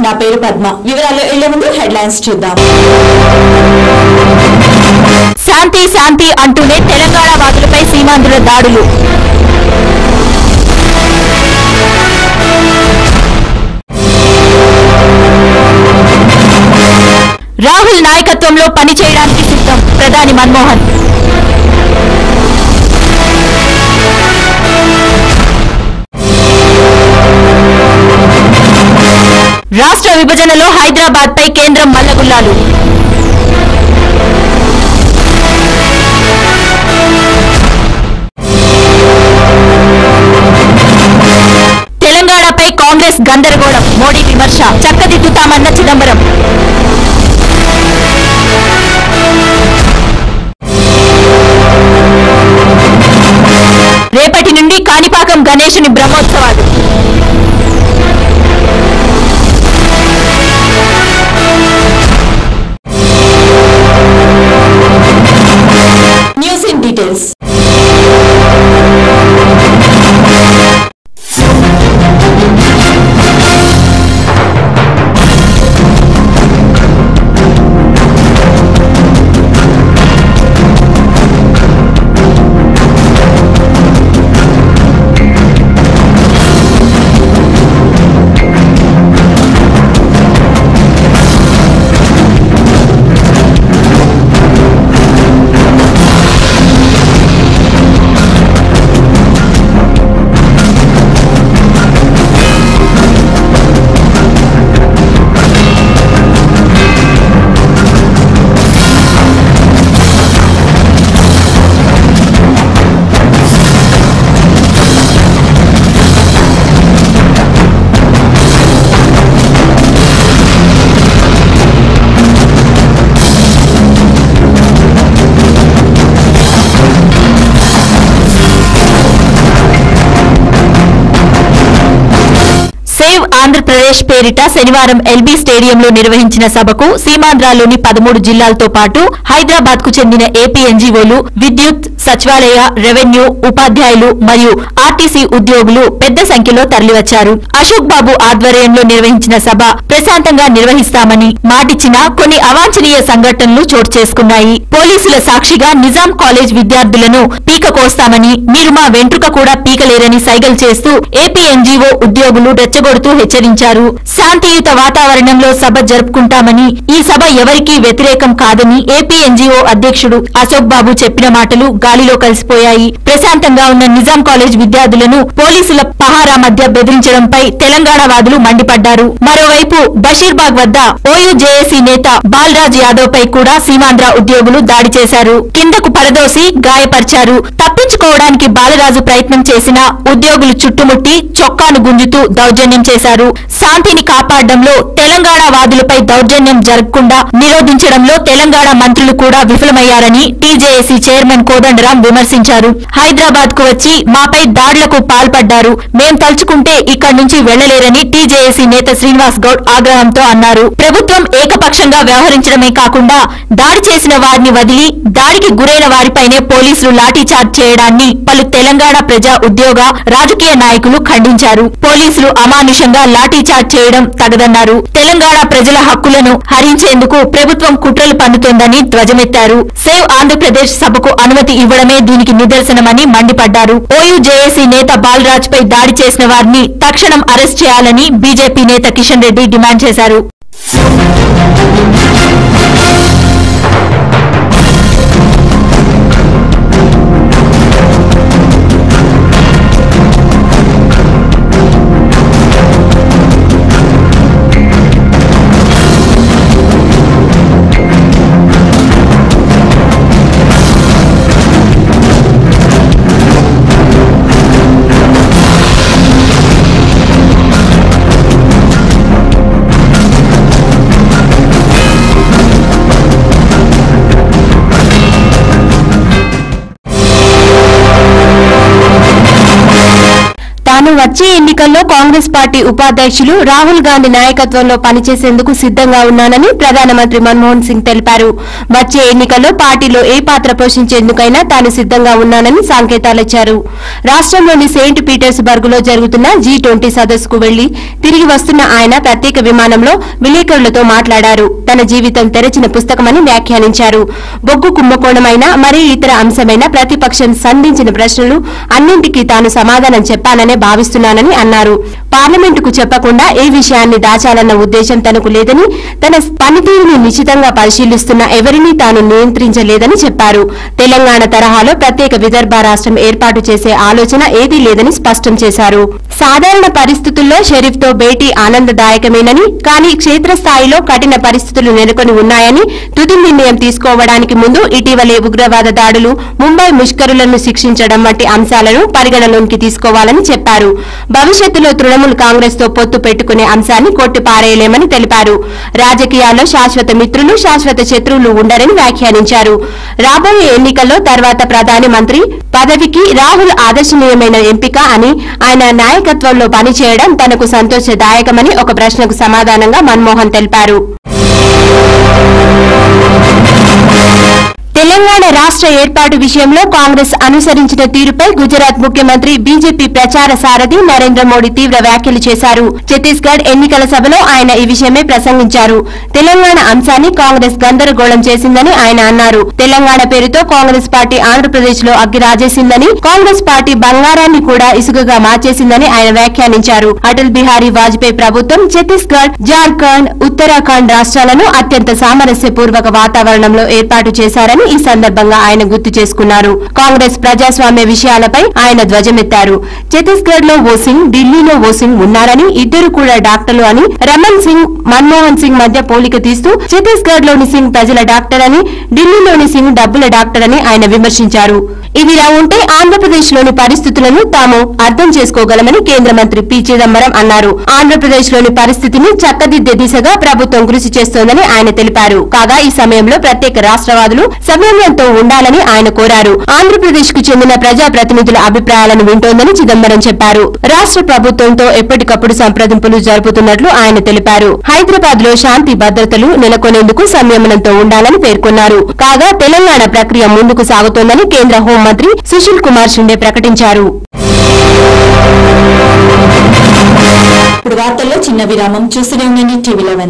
నా పేరు పద్మ. వివరాల్లో వెళ్లే ముందు హెడ్లైన్స్ చూద్దాం. శాంతి శాంతి అంటూనే తెలంగాణ వాదులపై సీమాంధ్రుల దాడులు. రాహుల్ నాయకత్వంలో పనిచేయడానికి సిద్ధం ప్రధాని మన్మోహన్. రాష్ట్ర విభజనలో హైదరాబాద్ పై కేంద్రం మల్లగుల్లాలు. తెలంగాణపై కాంగ్రెస్ గందరగోళం, మోడీ విమర్శ. చక్కదిద్దుతామన్న చిదంబరం. రేపటి నుండి కాణిపాకం గణేశుని బ్రహ్మోత్సవాలు. News in details. ఆంధ్రప్రదేశ్ పేరిట శనివారం ఎల్బీ స్టేడియంలో నిర్వహించిన సభకు సీమాంధ్రలోని 13 జిల్లాలతో పాటు హైదరాబాద్ కు చెందిన ఏపీ ఎన్జీఓలు, విద్యుత్, సచివాలయ, రెవెన్యూ, ఉపాధ్యాయులు మరియు ఆర్టీసీ ఉద్యోగులు పెద్ద సంఖ్యలో తరలివచ్చారు. అశోక్ బాబు ఆధ్వర్యంలో నిర్వహించిన సభ ప్రశాంతంగా నిర్వహిస్తామని మాటిచ్చినా కొన్ని అవాంఛనీయ సంఘటనలు చోటు చేసుకున్నాయి. పోలీసుల సాక్షిగా నిజాం కాలేజ్ విద్యార్థులను పీక కోస్తామని, మీరు మా వెంట్రుక కూడా పీకలేరని సైగలు చేస్తూ ఏపీ ఎన్జీఓ ఉద్యోగులు రెచ్చగొడుతూ హెచ్చరించారు. శాంతియుత వాతావరణంలో సభ జరుపుకుంటామని, ఈ సభ ఎవరికీ వ్యతిరేకం కాదని ఏపీ ఎన్జీఓ అధ్యక్షుడు అశోక్ బాబు చెప్పిన మాటలు గాలిలో కలిసిపోయాయి. ప్రశాంతంగా ఉన్న నిజాం కాలేజ్ విద్యార్థులను పోలీసుల పహారా మధ్య బెదిరించడంపై తెలంగాణ వాదులు మండిపడ్డారు. మరోవైపు బషీర్బాగ్ వద్ద ఓయూజేఏసీ నేత బాలరాజ్ యాదవ్ పై కూడా సీమాంధ్ర ఉద్యోగులు దాడి చేశారు. కిందకు పడదోసి గాయపరిచారు. తప్పించుకోవడానికి బాలరాజు ప్రయత్నం చేసినా ఉద్యోగులు చుట్టుముట్టి చొక్కాను గుంజుతూ దౌర్జన్యం చేశారు. శాంతిని కాపాడడంలో తెలంగాణ వాదులపై దౌర్జన్యం జరగకుండా నిరోధించడంలో తెలంగాణ మంత్రులు కూడా విఫలమయ్యారని టీజేఏసీ చైర్మన్ కోదండరాం విమర్శించారు. హైదరాబాద్ కు వచ్చి మాపై దాడులకు పాల్పడ్డారు. మేం తలుచుకుంటే ఇక్కడి నుంచి వెళ్లలేరని టీజేఏసీ నేత శ్రీనివాస్ గౌడ్ ఆగ్రహంతో అన్నారు. ప్రభుత్వం ఏకపక్షంగా వ్యవహరించడమే కాకుండా దాడి చేసిన వారిని వదిలి దాడికి గురైన వారిపైనే పోలీసులు లాఠీచార్జ్ చేయడాన్ని పలు తెలంగాణ ప్రజా ఉద్యోగ రాజకీయ నాయకులు ఖండించారు. పోలీసులు అమానుషంగా లాఠీచార్జ్ చేయడం తగదన్నారు. తెలంగాణ ప్రజల హక్కులను హరించేందుకు ప్రభుత్వం కుట్రలు పన్నుతోందని ధ్వజమెత్తారు. సేవ్ ఆంధ్రప్రదేశ్ సభకు అనుమతి ఇవ్వడమే దీనికి నిదర్శనమని మండిపడ్డారు. ఓయూజేఏసీ నేత బాలరాజ్ పై దాడి చేసిన వారిని తక్షణం అరెస్ట్ చేయాలని బీజేపీ నేత కిషన్ రెడ్డి డిమాండ్ చేశారు. వచ్చే ఎన్నికల్లో కాంగ్రెస్ పార్టీ ఉపాధ్యక్షులు రాహుల్ గాంధీ నాయకత్వంలో పనిచేసేందుకు సిద్దంగా ఉన్నానని ప్రధానమంత్రి మన్మోహన్ సింగ్ తెలిపారు. వచ్చే ఎన్నికల్లో పార్టీలో ఏ పాత్ర పోషించేందుకైనా తాను సిద్దంగా ఉన్నానని సంకేతాలిచ్చారు. రాష్ట్రంలోని సెయింట్ పీటర్స్బర్గ్ లో జరుగుతున్న G20 సదస్సుకు వెళ్లి తిరిగి వస్తున్న ఆయన ప్రత్యేక విమానంలో విలేకరులతో మాట్లాడారు. తన జీవితం తెరచిన పుస్తకమని వ్యాఖ్యానించారు. బొగ్గు కుంభకోణమైన మరీ ఇతర అంశమైన ప్రతిపక్షం సంధించిన ప్రశ్నలు అన్నింటికీ తాను సమాధానం చెప్పాననే భావిస్తున్నానని అన్నారు. పార్లమెంటుకు చెప్పకుండా ఏ విషయాన్ని దాచాలన్న ఉద్దేశం తనకు లేదని, తన పనితీరుని నిశితంగా పరిశీలిస్తున్న ఎవరినీ తాను నియంత్రించలేదని చెప్పారు. తెలంగాణ తరహాలో ప్రత్యేక విదర్భ రాష్ట్రం ఏర్పాటు చేసే ఆలోచన ఏదీ లేదని స్పష్టం చేశారు. సాధారణ పరిస్థితుల్లో షరీఫ్ తో భేటీ ఆనందదాయకమేనని, కానీ క్షేత్రస్థాయిలో కఠిన పరిస్థితులు నెలకొని ఉన్నాయని, తుది నిర్ణయం తీసుకోవడానికి ముందు ఇటీవలే ఉగ్రవాద దాడులు, ముంబై ముష్కరులను శిక్షించడం వంటి అంశాలను పరిగణలోకి తీసుకోవాలని చెప్పారు. భవిష్యత్తులో తృణమూల్ కాంగ్రెస్ తో పొత్తు పెట్టుకునే అంశాన్ని కొట్టిపారేయలేమని తెలిపారు. రాజకీయాల్లో శాశ్వత మిత్రులు, శాశ్వత శత్రువులు ఉండరని వ్యాఖ్యానించారు. రాబోయే ఎన్నికల్లో తర్వాత ప్రధాని మంత్రి పదవికి రాహుల్ ఆదర్శనీయమైన ఎంపిక అని, ఆయన నాయకత్వంలో పనిచేయడం తనకు సంతోషదాయకమని ఒక ప్రశ్నకు సమాధానంగా మన్మోహన్ తెలిపారు. తెలంగాణ రాష్ట్ర ఏర్పాటు విషయంలో కాంగ్రెస్ అనుసరించిన తీరుపై గుజరాత్ ముఖ్యమంత్రి బీజేపీ ప్రచార సారథి నరేంద్ర మోడీ తీవ్ర వ్యాఖ్యలు చేశారు. ఛత్తీస్గఢ్ ఎన్నికల సభలో ఆయన ఈ విషయమై ప్రసంగించారు. తెలంగాణ అంశాన్ని కాంగ్రెస్ గందరగోళం చేసిందని ఆయన అన్నారు. తెలంగాణ పేరుతో కాంగ్రెస్ పార్టీ ఆంధ్రప్రదేశ్ లో అగ్గి రాజేసిందని, కాంగ్రెస్ పార్టీ బంగారాన్ని కూడా ఇసుకగా మార్చేసిందని ఆయన వ్యాఖ్యానించారు. అటల్ బిహారీ వాజ్పేయి ప్రభుత్వం ఛత్తీస్గఢ్, జార్ఖండ్, ఉత్తరాఖండ్ రాష్ట్రాలను అత్యంత సామరస్యపూర్వక వాతావరణంలో ఏర్పాటు చేశారని ఈ సందర్భంగా ఆయన గుర్తు చేసుకున్నారు. కాంగ్రెస్ ప్రజాస్వామ్య విషయాలపై ఆయన ధ్వజమెత్తారు. ఛత్తీస్గఢ్ లో ఓ సింగ్, ఢిల్లీలో ఓ సింగ్ ఉన్నారని, ఇద్దరు కూడా డాక్టర్లు అని, రమణ్ సింగ్, మన్మోహన్ సింగ్ మధ్య పోలిక తీస్తూ ఛత్తీస్గఢ్ లోని సింగ్ ప్రజల డాక్టర్ అని, ఢిల్లీలోని సింగ్ డబ్బుల డాక్టర్ అని ఆయన విమర్శించారు. ఇదిలా ఉంటే ఆంధ్రప్రదేశ్ లోని పరిస్థితులను తాము అర్థం చేసుకోగలమని కేంద్ర మంత్రి పి చిదంబరం అన్నారు. ఆంధ్రప్రదేశ్ లోని పరిస్థితిని చక్కదిద్దే దిశగా ప్రభుత్వం కృషి చేస్తోందని ఆయన తెలిపారు. కాగా ఈ సమయంలో ప్రత్యేక రాష్ట్రవాదులు సమన్వయంతో ఉండాలని ఆయన కోరారు. ఆంధ్రప్రదేశ్ కు చెందిన ప్రజాప్రతినిధుల అభిప్రాయాలను వింటోందని చిదంబరం చెప్పారు. రాష్ట్ర ప్రభుత్వంతో ఎప్పటికప్పుడు సంప్రదింపులు జరుపుతున్నట్లు ఆయన తెలిపారు. హైదరాబాద్ లో శాంతి భద్రతలు నెలకొనేందుకు సంయమనంతో ఉండాలని పేర్కొన్నారు. కాగా తెలంగాణ ప్రక్రియ ముందుకు సాగుతోందని కేంద్ర హోంమంత్రి సుశీల్ కుమార్ షిండే ప్రకటించారు. ఇప్పుడు వార్తల్లో చిన్న విరామం. చూస్తూనే ఉండండి టీవీ11.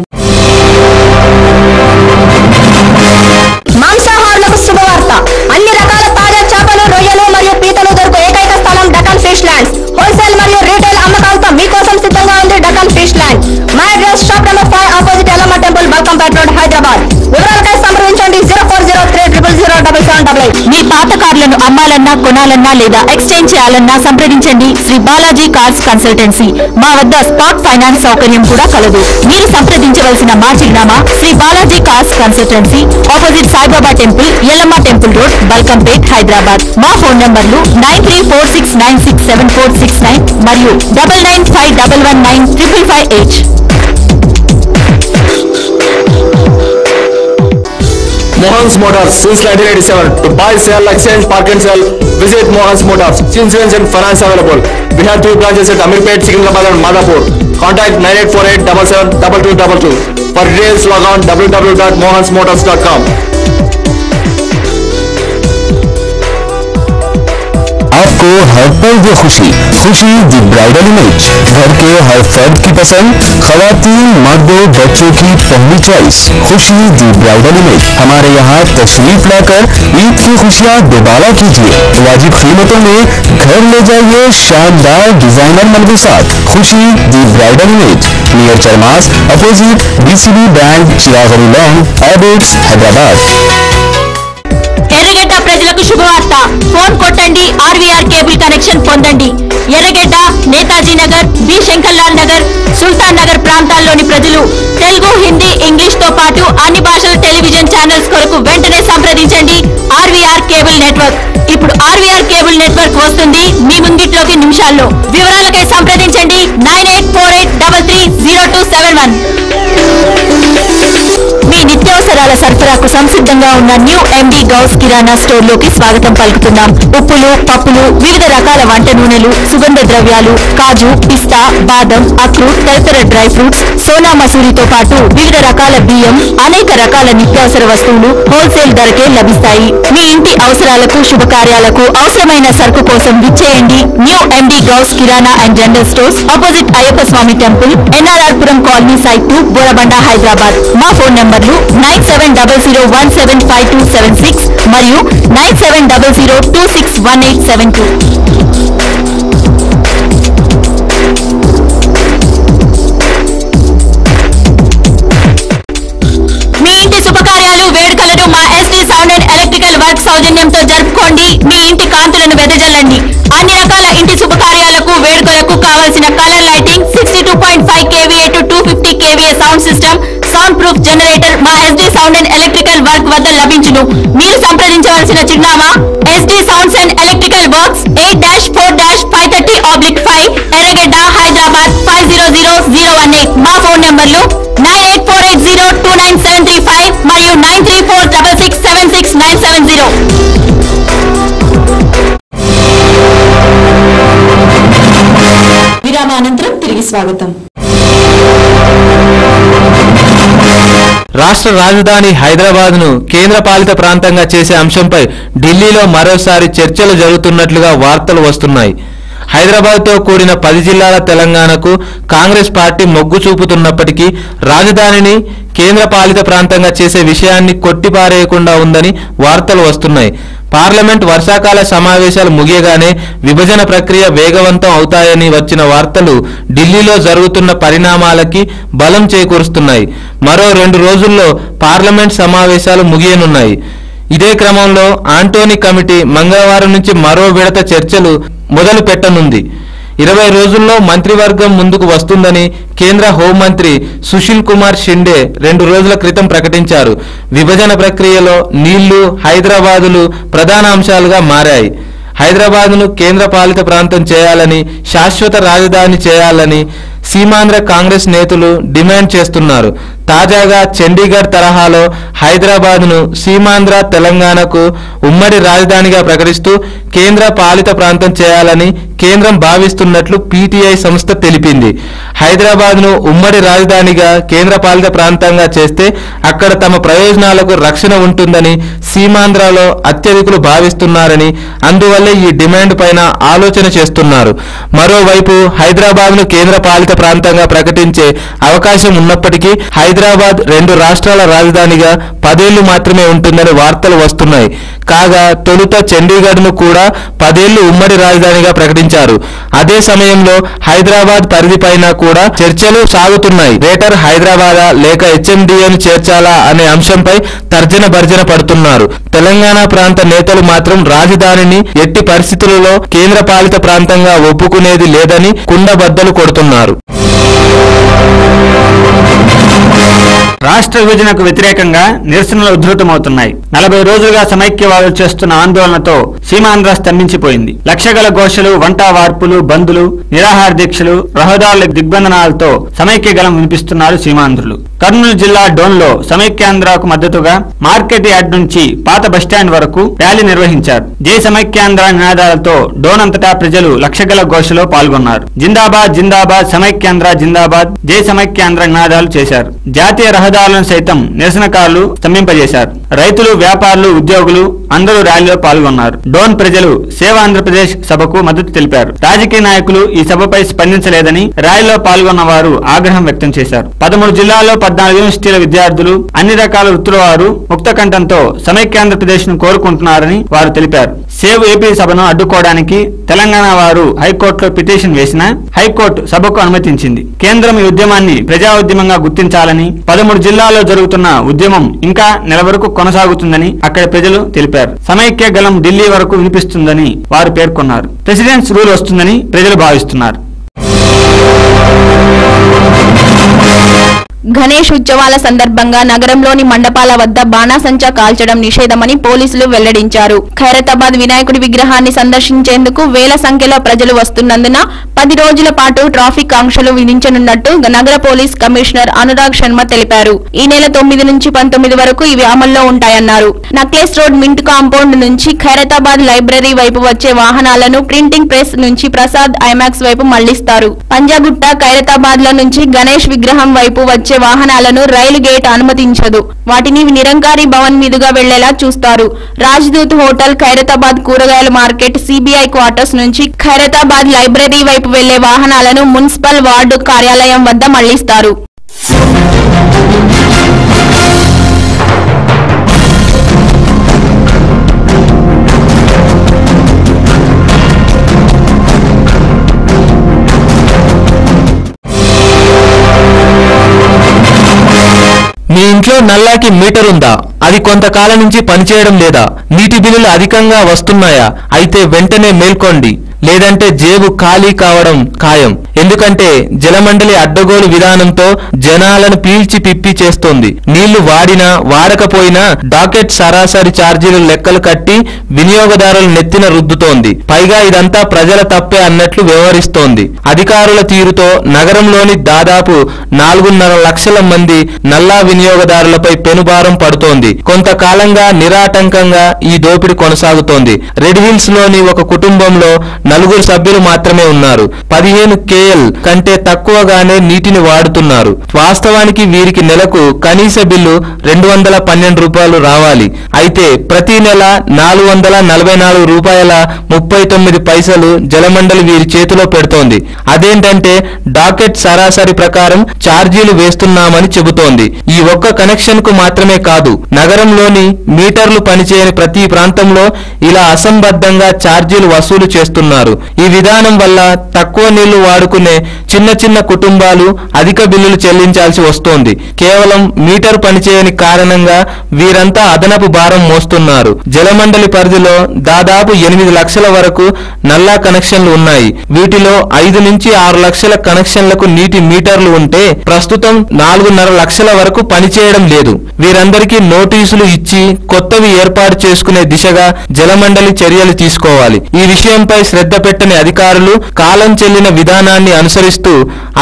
మాంసాహారులకు శుభవార్త. అన్ని రకాల తాజా చేపలు, రొయ్యలు మరియు పీతలు దొరుకు ఏకైక స్థలం డకన్ ఫిష్ ల్యాండ్స్. హోల్సేల్ మరియు రీటైల్ అమ్మకాలతో మీకోసం సిద్ధంగా ఉంది Deccan fish land. My address shop number 5 opposite Yellamma temple, Balkampet road, Hyderabad. వివరాలకై సంప్రదించండి 0403000788. మీ పాత కార్లను అమ్మాలన్నా, కొనాలన్నా లేదా ఎక్స్చేంజ్ చేయాలన్నా సంప్రదించండి శ్రీ బాలాజీ కార్స్ కన్సల్టెన్సీ. మా వద్ద స్పాట్ ఫైనాన్స్ సౌకర్యం కూడా కలదు. మీరు సంప్రదించవలసిన మా చిరునామా Shri Balaji cars consultancy, opposite Saibaba temple, Yellamma temple road, Balkampet, Hyderabad. మా ఫోన్ నంబర్లు 9346967469 మరియు 9951195558. Mohan's Motors since 1987. To buy, sell, exchange, park and sell, visit Mohan's Motors. Insurance and finance available. We have 2 branches at Amirpet, Secunderabad and Madhapur. Contact 9848772222. For details log on www.mohansmotors.com. आपको हर पल वो खुशी the bridal image, घर के हर फर्द की पसंद, खवातीन, मर्दों, बच्चों की पहली चॉइस, खुशी दी ब्राइडल इमेज। हमारे यहाँ तशरीफ लाकर ईद की खुशियाँ दोबारा कीजिए। वाजिब कीमतों में घर ले जाइए शानदार डिजाइनर मलबूसात। Khushi the bridal image, near Charmas, opposite BCB bank, Chiragali lane, Abids, Hyderabad. Erragadda ప్రజలకు శుభవార్త. ఫోన్ కొట్టండి, ఆర్వీఆర్ కేబుల్ కనెక్షన్ పొందండి. ఎర్రగడ్డ, నేతాజీ నగర్, బి శంకర్లాల్ నగర్, సుల్తాన్ నగర్ ప్రాంతాల్లోని ప్రజలు తెలుగు, హిందీ, ఇంగ్లీష్ తో పాటు అన్ని భాషల టెలివిజన్ ఛానల్స్ కొరకు వెంటనే సంప్రదించండి ఆర్వీఆర్ కేబుల్ నెట్వర్క్. ఇప్పుడు ఆర్వీఆర్ కేబుల్ నెట్వర్క్ వస్తుంది మీ ముంగిట్లోకి నిమిషాల్లో. వివరాలకై సంప్రదించండి 9848330271. మీ నిత్యావసర అవసరాల సరఫరాకు సంసిద్ధంగా ఉన్న న్యూ ఎండి గౌస్ కిరాణా స్టోర్ లోకి స్వాగతం పలుకుతున్నాం. ఉప్పులు, పప్పులు, వివిధ రకాల వంట నూనెలు, సుగంధ ద్రవ్యాలు, కాజు, పిస్తా, బాదం, అక్రూట్, తదితర డ్రై ఫ్రూట్స్, సోనా మసూరితో పాటు వివిధ రకాల బియ్యం, అనేక రకాల నిత్యావసర వస్తువులు హోల్సేల్ ధరకే లభిస్తాయి. మీ ఇంటి అవసరాలకు, శుభకార్యాలకు అవసరమైన సరుకు కోసం విచ్చేయండి. New MD Ghouse kirana and general stores, opposite Ayyappa Swamy temple, NRR Puram colony, site 2, Borabanda, Hyderabad. మా ఫోన్ నంబర్లు 9700175276 మరియు 9700261872. మీ ఇంటి శుభకార్యాలు, వేడుకలను మా SD sound and electrical work సౌజన్యంతో జరుపుకోండి. మీ ఇంటి కాంతులను వెదజల్లండి. అన్ని రకాల ఇంటి శుభకార్యాలకు, వేడుకలకు కావలసిన colour lighting, 62.5 kVA to 250 kVA sound system, sound proof generator మా SD sound and electrical work వద్ద లభించును. మీరు సంప్రదించవలసిన చిరునామా SD sounds and electrical works, 8-4-530/5, Erragadda, Hyderabad 500018. మా ఫోన్ నంబర్లు 9848029735 మరియు 9346676970. విరామానంతరం తిరిగి స్వాగతం. రాష్ట్ర రాజధాని హైదరాబాద్ ను కేంద్ర పాలిత ప్రాంతంగా చేసే అంశంపై ఢిల్లీలో మరోసారి చర్చలు జరుగుతున్నట్లుగా వార్తలు వస్తున్నాయి. హైదరాబాద్ తో కూడిన 10 జిల్లాల తెలంగాణకు కాంగ్రెస్ పార్టీ మొగ్గు చూపుతున్నప్పటికీ రాజధానిని కేంద్ర పాలిత ప్రాంతంగా చేసే విషయాన్ని కొట్టిపారేయకుండా ఉందని వార్తలు వస్తున్నాయి. పార్లమెంట్ వర్షాకాల సమావేశాలు ముగియగానే విభజన ప్రక్రియ వేగవంతం అవుతాయని వచ్చిన వార్తలు ఢిల్లీలో జరుగుతున్న పరిణామాలకి బలం చేకూరుస్తున్నాయి. మరో 2 రోజుల్లో పార్లమెంట్ సమావేశాలు ముగియనున్నాయి. ఇదే క్రమంలో ఆంటోనీ కమిటీ మంగళవారం నుంచి మరో విడత చర్చలు మొదలు పెట్టనుంది. 20 రోజుల్లో మంత్రివర్గం ముందుకు వస్తుందని కేంద్ర హోంమంత్రి సుశీల్ కుమార్ షిండే 2 రోజుల క్రితం ప్రకటించారు. విభజన ప్రక్రియలో నీళ్లు, హైదరాబాదులు ప్రధాన అంశాలుగా మారాయి. హైదరాబాద్ను కేంద్ర పాలిత ప్రాంతం చేయాలని, శాశ్వత రాజధాని చేయాలని సీమాంధ్ర కాంగ్రెస్ నేతలు డిమాండ్ చేస్తున్నారు. తాజాగా చండీగఢ్ తరహాలో హైదరాబాద్ను సీమాంధ్ర తెలంగాణకు ఉమ్మడి రాజధానిగా ప్రకటిస్తూ కేంద్ర పాలిత ప్రాంతం చేయాలని కేంద్రం భావిస్తున్నట్లు PTI సంస్థ తెలిపింది. హైదరాబాద్ను ఉమ్మడి రాజధానిగా కేంద్ర పాలిత ప్రాంతంగా చేస్తే అక్కడ తమ ప్రయోజనాలకు రక్షణ ఉంటుందని సీమాంధ్రలో అత్యధికులు భావిస్తున్నారని, అందువల్లే ఈ డిమాండ్ పైన ఆలోచన చేస్తున్నారు. మరోవైపు హైదరాబాద్ను కేంద్ర పాలిత ప్రాంతంగా ప్రకటించే అవకాశం ఉన్నప్పటికీ హైదరాబాద్ 2 రాష్ట్రాల రాజధానిగా 10 ఏళ్లు మాత్రమే ఉంటుందని వార్తలు వస్తున్నాయి. కాగా తొలుత చండీగఢ్ను కూడా 10 ఏళ్లు ఉమ్మడి రాజధానిగా ప్రకటించారు. అదే సమయంలో హైదరాబాద్ పరిధిపైన కూడా చర్చలు సాగుతున్నాయి. గ్రేటర్ హైదరాబాదా లేక HMDAను చేర్చాలా అనే అంశంపై తర్జన భర్జన పడుతున్నారు. తెలంగాణ ప్రాంత నేతలు మాత్రం రాజధానిని ఎట్టి పరిస్థితులలో కేంద్ర పాలిత ప్రాంతంగా ఒప్పుకునేది లేదని కుండబద్దలు కొడుతున్నారు. రాష్ట్ర విభజనకు వ్యతిరేకంగా నిరసనలు ఉధృతమవుతున్నాయి. 40 రోజులుగా సమైక్యవాదులు చేస్తున్న ఆందోళనతో సీమాంధ్ర స్తంభించిపోయింది. లక్షగల ఘోషలు, వంట వార్పులు, బందులు, నిరాహార దీక్షలు, రహదారుల దిగ్బంధనాలతో సమైక్య గలం వినిపిస్తున్నారు సీమాంధ్రులు. కర్నూలు జిల్లా డోన్లో సమైక్యాంధ్రకు మద్దతుగా మార్కెట్ యార్డ్ నుంచి పాత బస్టాండ్ వరకు ర్యాలీ నిర్వహించారు. జై సమైక్యాంధ్ర నినాదాలతో డోన్ అంతటా ప్రజలు లక్షగల ఘోషలో పాల్గొన్నారు. జిందాబాద్ జిందాబాద్, సమైక్యాంధ్ర జిందాబాద్, జై సమైక్యాంధ్ర నినాదాలు చేశారు. జాతీయ రహదారులను సైతం నిరసనకారులు స్తంభింపజేశారు. రైతులు, వ్యాపారులు, ఉద్యోగులు అందరూ ర్యాలీలో పాల్గొన్నారు. డోన్ ప్రజలు సేవ ఆంధ్రప్రదేశ్ సభకు మద్దతు తెలిపారు. రాజకీయ నాయకులు ఈ సభపై స్పందించలేదని ర్యాలీలో పాల్గొన్న వారు ఆగ్రహం వ్యక్తం చేశారు. 13 జిల్లాల్లో 14 యూనివర్సిటీల విద్యార్థులు, అన్ని రకాల వృత్తుల వారు ముక్త కంఠంతో సమైక్యాంధ్రప్రదేశ్ ను కోరుకుంటున్నారని వారు తెలిపారు. సేవ్ ఏపీ సభను అడ్డుకోవడానికి తెలంగాణ వారు హైకోర్టులో పిటిషన్ వేసినా హైకోర్టు సభకు అనుమతించింది. కేంద్రం ఈ ఉద్యమాన్ని ప్రజా ఉద్యమంగా గుర్తించాలని, 13 జిల్లాల్లో జరుగుతున్న ఉద్యమం ఇంకా నెల వరకు కొనసాగుతుందని అక్కడి ప్రజలు తెలిపారు. సమైక్య గలం ఢిల్లీ వరకు వినిపిస్తుందని వారు పేర్కొన్నారు. ప్రెసిడెంట్స్ రూల్ వస్తుందని ప్రజలు భావిస్తున్నారు. గణేష్ ఉత్సవాల సందర్భంగా నగరంలోని మండపాల వద్ద బాణాసంచా కాల్చడం నిషేధమని పోలీసులు వెల్లడించారు. ఖైరతాబాద్ వినాయకుడి విగ్రహాన్ని సందర్శించేందుకు వేల సంఖ్యలో ప్రజలు వస్తున్నందున 10 రోజుల పాటు ట్రాఫిక్ ఆంక్షలు విధించనున్నట్టు నగర పోలీస్ కమిషనర్ అనురాగ్ శర్మ తెలిపారు. ఈ నెల 9 నుంచి 19 వరకు ఇవి అమల్లో ఉంటాయన్నారు. నక్లెస్ రోడ్ మింట్ కాంపౌండ్ నుంచి ఖైరతాబాద్ లైబ్రరీ వైపు వచ్చే వాహనాలను ప్రింటింగ్ ప్రెస్ నుంచి ప్రసాద్ ఐమాక్స్ వైపు మళ్లిస్తారు. పంజాగుట్ట ఖైరతాబాద్ ల నుంచి గణేష్ విగ్రహం వైపు వచ్చే వాహనాలను రైలు గేట్ అనుమతించదు. వాటిని నిరంకారి భవన్ మీదుగా వెళ్లేలా చూస్తారు. రాజ్దూత్ హోటల్, ఖైరతాబాద్ కూరగాయల మార్కెట్, సిబిఐ క్వార్టర్స్ నుంచి ఖైరతాబాద్ లైబ్రరీ వైపు వెళ్లే వాహనాలను మున్సిపల్ వార్డు కార్యాలయం వద్ద మళ్లిస్తారు. మీ ఇంట్లో నల్లాకి మీటర్ ఉందా? అది కొంతకాలం నుంచి పనిచేయడం లేదా? నీటి బిల్లులు అధికంగా వస్తున్నాయా? అయితే వెంటనే మేల్కోండి, లేదంటే జేబు ఖాళీ కావడం ఖాయం. ఎందుకంటే జలమండలి అడ్డగోలు విధానంతో జనాలను పీల్చి పిప్పి చేస్తోంది. నీళ్లు వాడినా వాడకపోయినా డాకెట్ సరాసరి ఛార్జీలు లెక్కలు కట్టి వినియోగదారుల నెత్తిన రుద్దుతోంది. పైగా ఇదంతా ప్రజల తప్పే అన్నట్లు వ్యవహరిస్తోంది. అధికారుల తీరుతో నగరంలోని దాదాపు 4.5 లక్షల మంది నల్లా వినియోగదారులపై పెనుభారం పడుతోంది. కొంతకాలంగా నిరాటంకంగా ఈ దోపిడీ కొనసాగుతోంది. రెడ్ హిల్స్ లోని ఒక కుటుంబంలో 4 సభ్యులు మాత్రమే ఉన్నారు. 15 KL కంటే తక్కువగానే నీటిని వాడుతున్నారు. వాస్తవానికి వీరికి నెలకు కనీస బిల్లు 212 రూపాయలు రావాలి. అయితే ప్రతి నెల 444 రూపాయల 39 పైసలు జలమండలి వీరి చేతిలో పెడుతోంది. అదేంటంటే డాకెట్ సరాసరి ప్రకారం ఛార్జీలు వేస్తున్నామని చెబుతోంది. ఈ ఒక్క కనెక్షన్ కు మాత్రమే కాదు, నగరంలోని మీటర్లు పనిచేయని ప్రతి ప్రాంతంలో ఇలా అసంబద్ధంగా ఛార్జీలు వసూలు చేస్తున్నారు. ఈ విధానం వల్ల తక్కువ నీళ్లు వాడుకునే చిన్న కుటుంబాలు అధిక బిల్లులు చెల్లించాల్సి వస్తోంది. కేవలం మీటర్ పనిచేయని కారణంగా వీరంతా అదనపు భారం మోస్తున్నారు. జలమండలి పరిధిలో దాదాపు 8 లక్షల వరకు నల్లా కనెక్షన్లు ఉన్నాయి. వీటిలో 5 నుంచి 6 లక్షల కనెక్షన్లకు నీటి మీటర్లు ఉంటే ప్రస్తుతం 4.5 లక్షల వరకు పనిచేయడం లేదు. వీరందరికీ నోటీసులు ఇచ్చి కొత్తవి ఏర్పాటు చేసుకునే దిశగా జలమండలి చర్యలు తీసుకోవాలి. ఈ విషయంపై శ్రద్ధ పెట్టని అధికారులు కాలం చెల్లిన విధానాన్ని అనుసరిస్తూ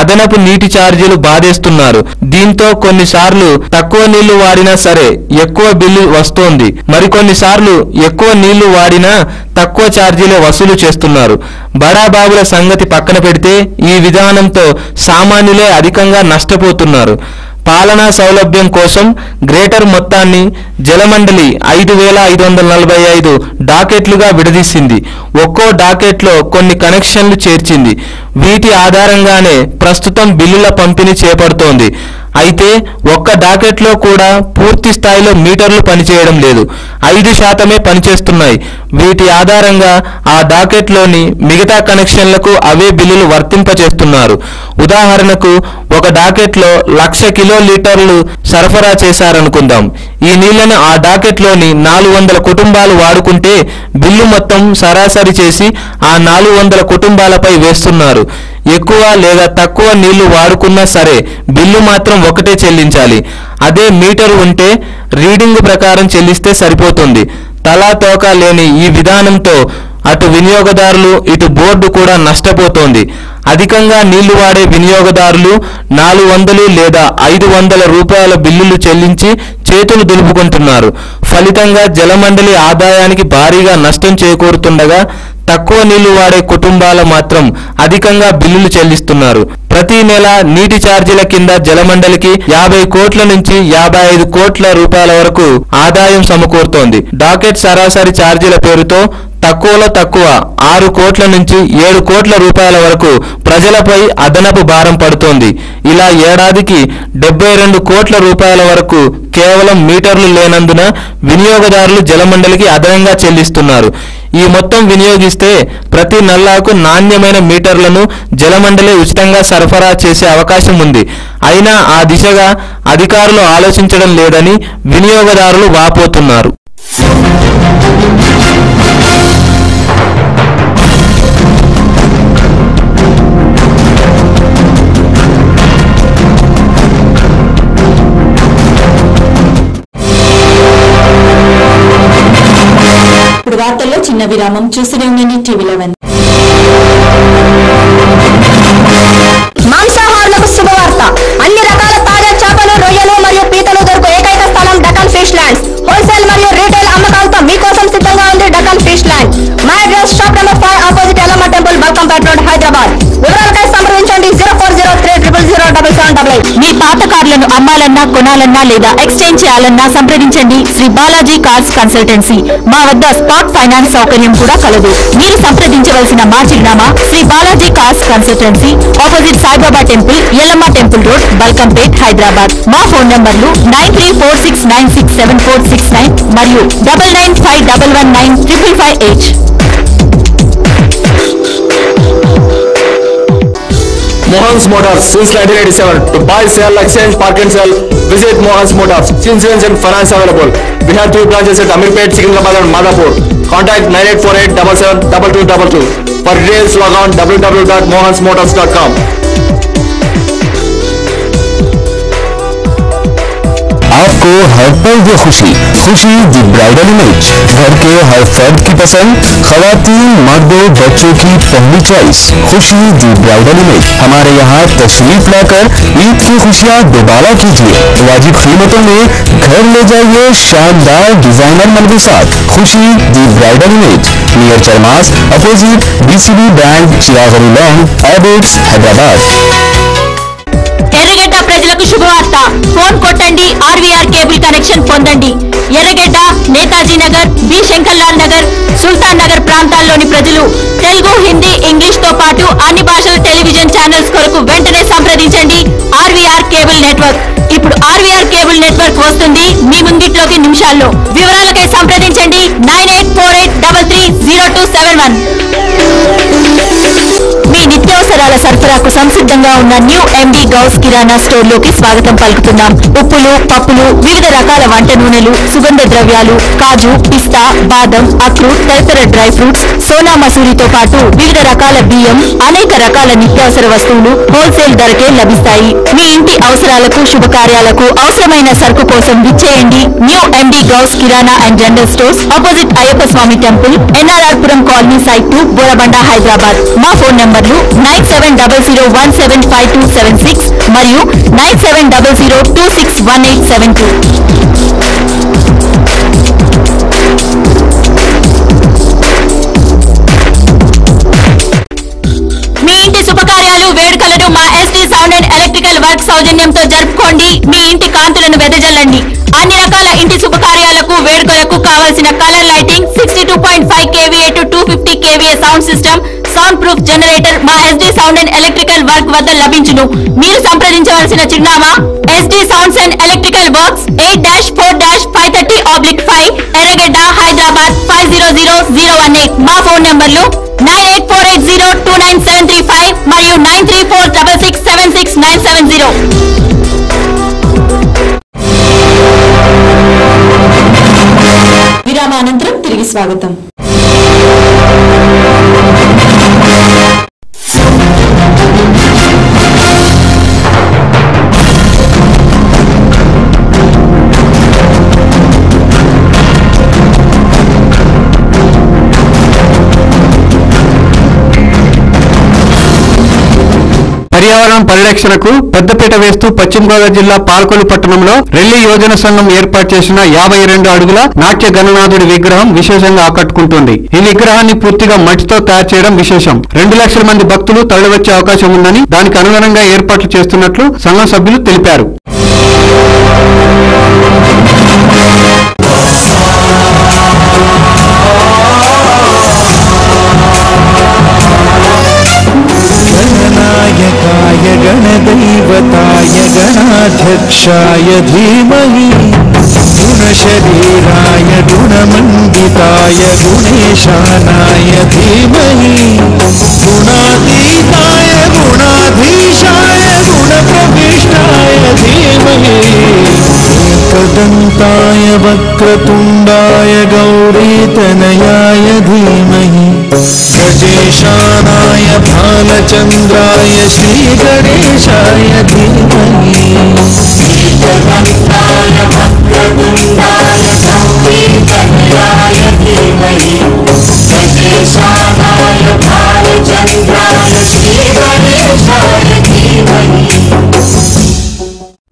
అదనపు నీటి ఛార్జీలు బాధేస్తున్నారు. దీంతో కొన్నిసార్లు తక్కువ నీళ్లు వాడినా సరే ఎక్కువ బిల్లు వస్తోంది. మరికొన్నిసార్లు ఎక్కువ నీళ్లు వాడినా తక్కువ ఛార్జీలే వసూలు చేస్తున్నారు. బడాబాబుల సంగతి పక్కన పెడితే ఈ విధానంతో సామాన్యులే అధికంగా నష్టపోతున్నారు. పాలనా సౌలభ్యం కోసం గ్రేటర్ మొత్తాన్ని జలమండలి 5,545 డాకెట్లుగా విడదీసింది. ఒక్కో డాకెట్లో కొన్ని కనెక్షన్లు చేర్చింది. వీటి ఆధారంగానే ప్రస్తుతం బిల్లుల పంపిణీ చేపడుతోంది. అయితే ఒక్క డాకెట్లో కూడా పూర్తి స్థాయిలో మీటర్లు పనిచేయడం లేదు. 5% పనిచేస్తున్నాయి. వీటి ఆధారంగా ఆ డాకెట్లోని మిగతా కనెక్షన్లకు అవే బిల్లులు వర్తింపచేస్తున్నారు. ఉదాహరణకు ఒక డాకెట్లో 1,00,000 కిలోలీటర్లు సరఫరా చేశారనుకుందాం. ఈ నీళ్లను ఆ డాకెట్లోని 400 కుటుంబాలు వాడుకుంటే బిల్లు మొత్తం సరాసరి చేసి ఆ 400 కుటుంబాలపై వేస్తున్నారు. ఎక్కువ లేదా తక్కువ నీళ్లు వాడుకున్నా సరే బిల్లు మాత్రం ఒకటే చెల్లించాలి. అదే మీటర్ ఉంటే రీడింగ్ ప్రకారం చెల్లిస్తే సరిపోతుంది. తలా తోకా లేని ఈ విధానంతో అటు వినియోగదారులు ఇటు బోర్డు కూడా నష్టపోతోంది. అధికంగా నీళ్లు వాడే వినియోగదారులు 400 లేదా 500 రూపాయల బిల్లులు చెల్లించి చేతులు దులుపుకుంటున్నారు. ఫలితంగా జలమండలి ఆదాయానికి భారీగా నష్టం చేకూరుతుండగా తక్కువ నీళ్లు వాడే కుటుంబాల మాత్రం అధికంగా బిల్లులు చెల్లిస్తున్నారు. ప్రతి నెల నీటి ఛార్జీల కింద జలమండలికి 50 కోట్ల నుంచి 55 కోట్ల రూపాయల వరకు ఆదాయం సమకూరుతోంది. డాకెట్ సరాసరి ఛార్జీల పేరుతో తక్కువలో తక్కువ 6 కోట్ల నుంచి 7 కోట్ల రూపాయల వరకు ప్రజలపై అదనపు భారం పడుతోంది. ఇలా ఏడాదికి 72 కోట్ల రూపాయల వరకు కేవలం మీటర్లు లేనందున వినియోగదారులు జలమండలికి అదనంగా చెల్లిస్తున్నారు. ఈ మొత్తం వినియోగిస్తే ప్రతి నల్లాకు నాణ్యమైన మీటర్లను జలమండలి ఉచితంగా సరఫరా చేసే అవకాశం ఉంది. అయినా ఆ దిశగా అధికారులు ఆలోచించడం లేదని వినియోగదారులు వాపోతున్నారు. చిన్న విరామం. చూస్తూనే ఉండండి TV11. మాంసాహారులకు శుభవార్త. అన్ని రకాల తాజా చేపలు, రొయ్యలు మరియు పీతలు దొరుకు ఏకైక స్థలం డకన్ ఫిష్ ల్యాండ్స్. హోల్సేల్ మరియు రీటైల్ అమ్మకాలతో మీకోసం సిద్ధంగా ఉంది Deccan fish land. My address shop number 5 opposite Yellamma temple, Balkampet road, Hyderabad. వివరాలకై సంప్రదించండి 0403000788. మీ పాత కార్లను అమ్మాలన్నా, కొనాలన్నా లేదా ఎక్స్చేంజ్ చేయాలన్నా సంప్రదించండి శ్రీ బాలాజీ కార్స్ కన్సల్టెన్సీ. మా వద్ద స్పాట్ ఫైనాన్స్ సౌకర్యం కూడా కలదు. మీరు సంప్రదించవలసిన మా చిరునామా Shri Balaji cars consultancy, opposite Saibaba temple, Yellamma temple road, Balkampet, Hyderabad. మా ఫోన్ నంబర్లు 9346967469 మరియు 9951195558. Mohan's Motors since 1987. To buy, sell, exchange, park and sell, visit Mohan's Motors. Insurance and finance available. We have 2 branches at Amirpet, Secunderabad and Madhapur. Contact 9848772222. For details, log on www.mohansmotors.com. आपको हर पल दे खुशी, खुशी the bridal image, घर के हर फर्द की पसंद, खवातीन, मर्दों, बच्चों की पहली चॉइस, खुशी दी ब्राइडल इमेज। हमारे यहाँ तशरीफ लाकर ईद की खुशियाँ दोबारा कीजिए। वाजिब कीमतों में घर ले जाइए शानदार डिजाइनर मलबूसात। Khushi the bridal image, near Charmas, opposite BCB bank, Chiragali lane, Abids, Hyderabad. Erragadda ప్రజలకు శుభవార్త. ఫోన్ కొట్టండి, ఆర్వీఆర్ కేబుల్ కనెక్షన్ పొందండి. ఎర్రగడ్డ, నేతాజీ నగర్, బి శంకర్లాల్ నగర్, సుల్తాన్ నగర్ ప్రాంతాల్లోని ప్రజలు తెలుగు, హిందీ, ఇంగ్లీష్ తో పాటు అన్ని భాషల టెలివిజన్ ఛానల్స్ కొరకు వెంటనే సంప్రదించండి ఆర్వీఆర్ కేబుల్ నెట్వర్క్. ఇప్పుడు ఆర్వీఆర్ కేబుల్ నెట్వర్క్ వస్తుంది మీ ముంగిట్లోకి నిమిషాల్లో. వివరాలకై సంప్రదించండి 9848330271. మీ నిత్యావసరాల సరఫరాకు సంసిద్ధంగా ఉన్న న్యూ ఎండి గౌస్ కిరాణా స్టోర్ లోకి స్వాగతం పలుకుతున్నాం. ఉప్పులు, పప్పులు, వివిధ రకాల వంట నూనెలు, సుగంధ ద్రవ్యాలు, కాజు, పిస్తా, బాదం, అక్రూట్, తదితర డ్రై ఫ్రూట్స్, సోనా మసూరితో పాటు వివిధ రకాల బియ్యం, అనేక రకాల నిత్యావసర వస్తువులు హోల్సేల్ ధరకే లభిస్తాయి. మీ ఇంటి అవసరాలకు, శుభకార్యాలకు అవసరమైన సరుకు కోసం విచ్చేయండి new MD Ghouse kirana and general stores, opposite Ayyappa Swamy temple, ఎన్ఆర్ఆర్పురం colony, site 2, Borabanda, Hyderabad. మా ఫోన్ నంబర్లు 9700175276 మరియు 9700261872. మీ ఇంటి శుభకార్యాలు, వేడుకలను మా ST sound and electrical work సౌజన్యంతో జరుపుకోండి. మీ ఇంటి కాంతులను వెదజల్లండి. అన్ని రకాల ఇంటి శుభకార్యాలకు, వేడుకలకు కావలసిన colour lighting, 62.5 kVA to 250 kVA sound system, sound proof generator మా SD sound and electrical work వద్ద లభించును. మీరు సంప్రదించవలసిన చిరునామా SD sounds and electrical works, 8-4-530/5, Erragadda, Hyderabad 500018. మా ఫోన్ నంబర్లు 9848029735 మరియు 9346676970. విరామానంతరం తిరిగి స్వాగతం. పర్యావరణ పరిరక్షణకు పెద్దపీట వేస్తూ పశ్చిమ గోదావరి జిల్లా పాలకొల్లు పట్టణంలో రెల్లి యోజన సంఘం ఏర్పాటు చేసిన 52 అడుగుల నాట్య గణనాథుడి విగ్రహం విశేషంగా ఆకట్టుకుంటుంది. ఈ విగ్రహాన్ని పూర్తిగా మట్టితో తయారు చేయడం విశేషం. 2 లక్షల మంది భక్తులు తరలివచ్చే అవకాశం ఉందని దానికి అనుగుణంగా ఏర్పాట్లు చేస్తున్నట్లు సంఘం సభ్యులు తెలిపారు. गणनायकाय गणदैवताय गणाध्यक्षाय धीमहि गुणशरीराय गुणमण्डिताय गुणेशानाय धीमहि गुणातीताय गुणाधीशाय गुणप्रविष्टाय धीमहि एकदन्ताय वक्रतुण्डाय गौरीतनयाय धीमहि गजेशानाय भालचन्द्राय श्रीगणेशाय धीमहि एकदन्ताय वक्रतुण्डाय गौरीतनयाय धीमहि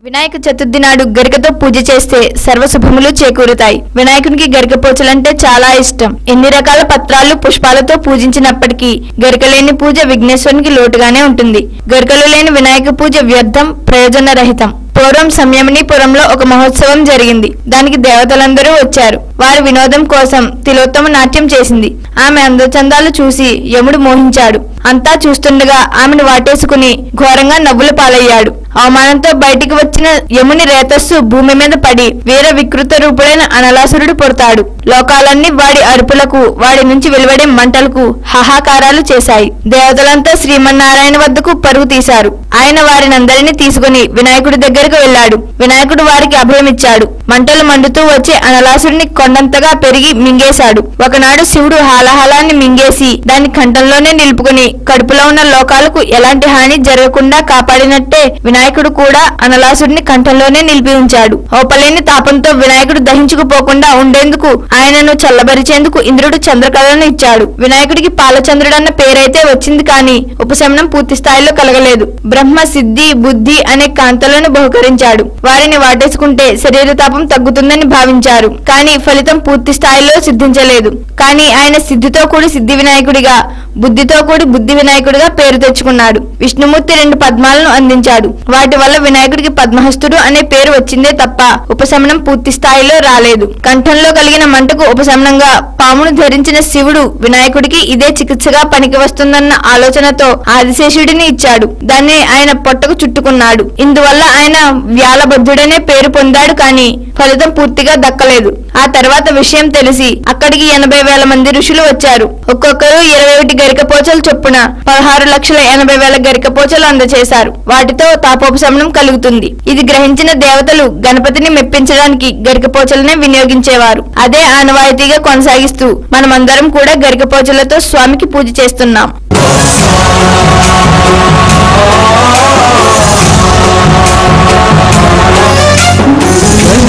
వినాయక చతుర్థి నాడు గరికతో పూజ చేస్తే సర్వశుభములు చేకూరుతాయి. వినాయకునికి గరిక పూజలంటే చాలా ఇష్టం. ఎన్ని రకాల పత్రాలు పుష్పాలతో పూజించినప్పటికీ గరిక లేని పూజ విఘ్నేశ్వరునికి లోటుగానే ఉంటుంది. గరికలు లేని వినాయక పూజ వ్యర్థం, ప్రయోజన రహితం. పూర్వం సంయమనీపురంలో ఒక మహోత్సవం జరిగింది. దానికి దేవతలందరూ వచ్చారు. వారి వినోదం కోసం తిలోత్తమ నాట్యం చేసింది. ఆమె అందచందాలు చూసి యముడు మోహించాడు. అంతా చూస్తుండగా ఆమెను వాటేసుకుని ఘోరంగా నవ్వుల పాలయ్యాడు. అవమానంతో బయటికి వచ్చిన యముని రేతస్సు భూమి మీద పడి వీర వికృత రూపుడైన అనలాసురుడు పుడతాడు. లోకాలన్నీ వాడి అరుపులకు, వాడి నుంచి వెలువడే మంటలకు హాహాకారాలు చేశాయి. దేవతలంతా శ్రీమన్నారాయణ వద్దకు పరుగు తీశారు. ఆయన వారినందరినీ తీసుకుని వినాయకుడి దగ్గరకు వెళ్లాడు. వినాయకుడు వారికి అభయమిచ్చాడు. మంటలు మండుతూ వచ్చే అనలాసుడిని కొండంతగా పెరిగి మింగేశాడు. ఒకనాడు శివుడు హాలహాలాన్ని మింగేసి దాన్ని కంఠంలోనే నిలుపుకుని కడుపులో ఉన్న లోకాలకు ఎలాంటి హాని జరగకుండా కాపాడినట్టే వినాయకుడు కూడా అనలాసుడిని కంఠంలోనే నిలిపి ఉంచాడు. ఓపలేని తాపంతో వినాయకుడు దహించుకుపోకుండా ఉండేందుకు ఆయనను చల్లబరిచేందుకు ఇంద్రుడు చంద్రకళను ఇచ్చాడు. వినాయకుడికి పాలచంద్రుడన్న పేరైతే వచ్చింది కానీ ఉపశమనం పూర్తి స్థాయిలో కలగలేదు. బ్రహ్మ సిద్ధి, బుద్ధి అనే కాంతలను బహుకరించాడు. వారిని వాటేసుకుంటే శరీర తాపం తగ్గుతుందని భావించారు. కానీ ఫలితం పూర్తి స్థాయిలో సిద్ధించలేదు. కానీ ఆయన సిద్ధితో కూడి సిద్ధి వినాయకుడిగా, బుద్ధితో కూడి బుద్ధి వినాయకుడిగా పేరు తెచ్చుకున్నాడు. విష్ణుమూర్తి 2 పద్మాలను అందించాడు. వాటి వల్ల వినాయకుడికి పద్మహస్తుడు అనే పేరు వచ్చిందే తప్ప ఉపశమనం పూర్తి స్థాయిలో రాలేదు. కంఠంలో కలిగిన మంటకు ఉపశమనంగా పామును ధరించిన శివుడు వినాయకుడికి ఇదే చికిత్సగా పనికి వస్తుందన్న ఆలోచనతో ఆదిశేషుడిని ఇచ్చాడు. దాన్ని ఆయన పొట్టకు చుట్టుకున్నాడు. ఇందువల్ల ఆయన వ్యాలబద్ధుడనే పేరు పొందాడు. కానీ ఫలితం పూర్తిగా దక్కలేదు. ఆ తర్వాత విషయం తెలిసి అక్కడికి 80,000 మంది ఋషులు వచ్చారు. ఒక్కొక్కరు 21 గరికపోచలు చొప్పున 16,80,000 గరికపోచలు అందజేశారు. వాటితో తాపోపశమనం కలుగుతుంది. ఇది గ్రహించిన దేవతలు గణపతిని మెప్పించడానికి గరికపోచలనే వినియోగించేవారు. అదే ఆనవాయితీగా కొనసాగిస్తూ మనమందరం కూడా గరికపోచలతో స్వామికి పూజ చేస్తున్నాం.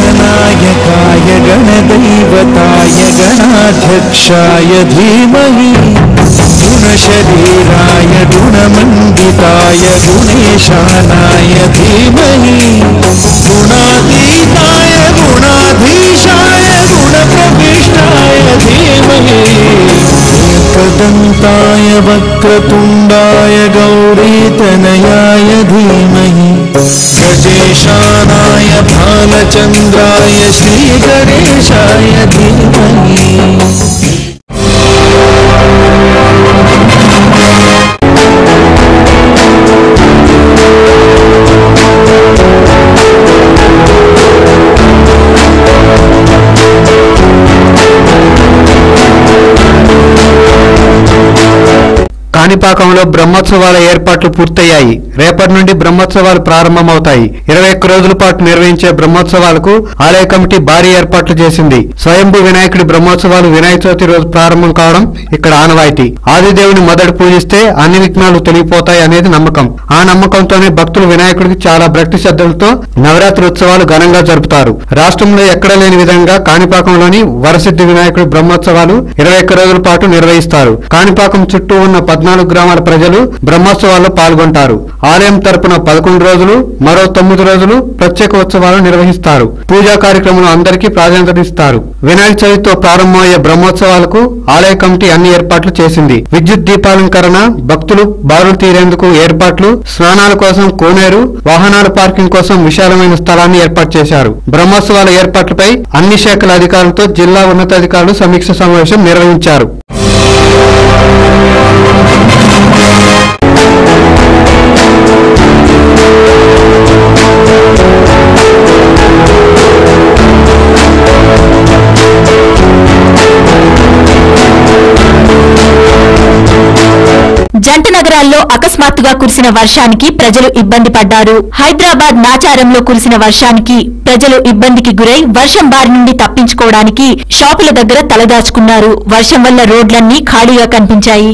गणनायकाय गणदैवताय गणाध्यक्षाय धीमहि गुणशरीराय गुणमण्डिताय गुणेशानाय धीमहि गुणातीताय गुणाधीशाय गुणप्रविष्टाय धीमहि एकदन्ताय वक्रतुण्डाय गौरीतनयाय धीमहि गजेशानाय भालचन्द्राय श्रीगणेशाय धीमहि కాణిపాకంలో బ్రహ్మోత్సవాల ఏర్పాట్లు పూర్తయ్యాయి. రేపటి నుండి బ్రహ్మోత్సవాలు ప్రారంభమవుతాయి. 21 రోజుల పాటు నిర్వహించే బ్రహ్మోత్సవాలకు ఆలయ కమిటీ భారీ ఏర్పాట్లు చేసింది. స్వయంభూ వినాయకుడి బ్రహ్మోత్సవాలు వినాయక చవితి రోజు ప్రారంభం కావడం ఇక్కడ ఆనవాయితీ. ఆదిదేవుని మొదట పూజిస్తే అన్ని విఘ్నాలు తొలగిపోతాయి అనేది నమ్మకం. ఆ నమ్మకంతోనే భక్తులు వినాయకుడికి చాలా భక్తి శ్రద్ధలతో నవరాత్రి ఉత్సవాలు ఘనంగా జరుపుతారు. రాష్ట్రంలో ఎక్కడ లేని విధంగా కాణిపాకంలోని వరసిద్ధి వినాయకుడి బ్రహ్మోత్సవాలు 21 రోజుల పాటు నిర్వహిస్తారు. కాణిపాకం చుట్టూ ఉన్న 14 గ్రామాల ప్రజలు బ్రహ్మోత్సవాల్లో పాల్గొంటారు. ఆలయం తరపున 11 రోజులు, మరో 9 రోజులు ప్రత్యేక ఉత్సవాలు నిర్వహిస్తారు. పూజా కార్యక్రమంలో అందరికీ ప్రాధాన్యత ఇస్తారు. వినాయక చవితితో ప్రారంభమయ్యే బ్రహ్మోత్సవాలకు ఆలయ కమిటీ అన్ని ఏర్పాట్లు చేసింది. విద్యుత్ దీపాలంకరణ, భక్తులు బారులు తీరేందుకు ఏర్పాట్లు, స్నానాల కోసం కోనేరు, వాహనాల పార్కింగ్ కోసం విశాలమైన స్థలాన్ని ఏర్పాటు చేశారు. బ్రహ్మోత్సవాల ఏర్పాట్లపై అన్ని శాఖల అధికారులతో జిల్లా ఉన్నతాధికారులు సమీక్ష సమావేశం నిర్వహించారు. జంట నగరాల్లో అకస్మాత్తుగా కురిసిన వర్షానికి ప్రజలు ఇబ్బంది పడ్డారు. హైదరాబాద్ నాచారంలో కురిసిన వర్షానికి ప్రజలు ఇబ్బందికి గురై వర్షం బారి నుండి తప్పించుకోవడానికి షాపుల దగ్గర తలదాచుకున్నారు. వర్షం వల్ల రోడ్లన్నీ ఖాళీగా కనిపించాయి.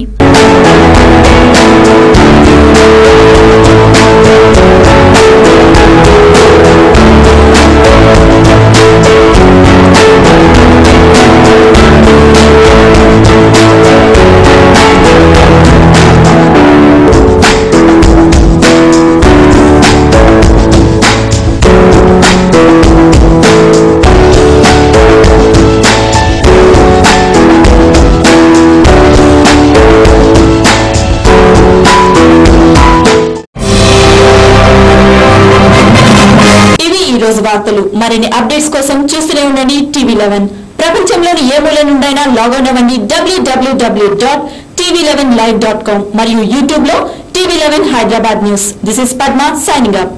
వార్తలు మరిన్ని అప్డేట్స్ కోసం చూస్తూనే ఉండండి TV11. ప్రపంచంలోని ఏ మూల నుండైనా లాగిన్ అవ్వండి www.tv11live.com మరియు యూట్యూబ్ లో TV11 Hyderabad news. This is Padma signing up.